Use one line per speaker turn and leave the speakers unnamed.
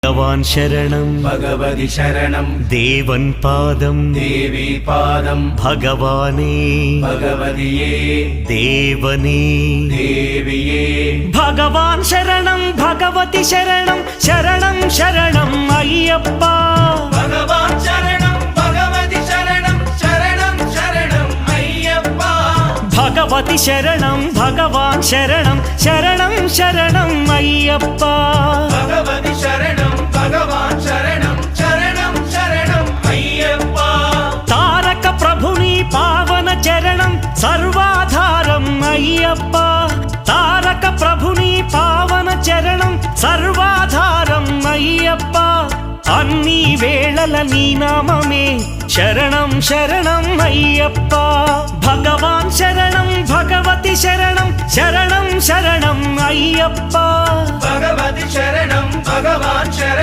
भगवान् शरणं
भगवति शरणं
देवन् पादं
देवी पादं
भगवाने
भगवतिये
देवने
देविये
भगवान् शरणं भगवति शरणं शरणं शरणं अय्यप्पा
भगवान् शरणं भगवति शरणं शरणं शरणं अय्यप्पा
भगवति शरणं भगवान् शरणं शरणं शरणं अय्यप्पा
भगवति शरणं भगवान् शरणं शरणं शरणं अय्यप्पा
तारक प्रभुनि पावन चरणं सर्वाधारम् अय्यप्पा तारक प्रभुनि पावन चरणं सर्वाधारम् अय्यप्पा अन्नी वेळल नी नाममे शरणं शरणं अय्यप्पा भगवान् शरणं भगवति शरणं शरणं शरणं अय्यप्पा
भगवति शरणं भगवान् शरणं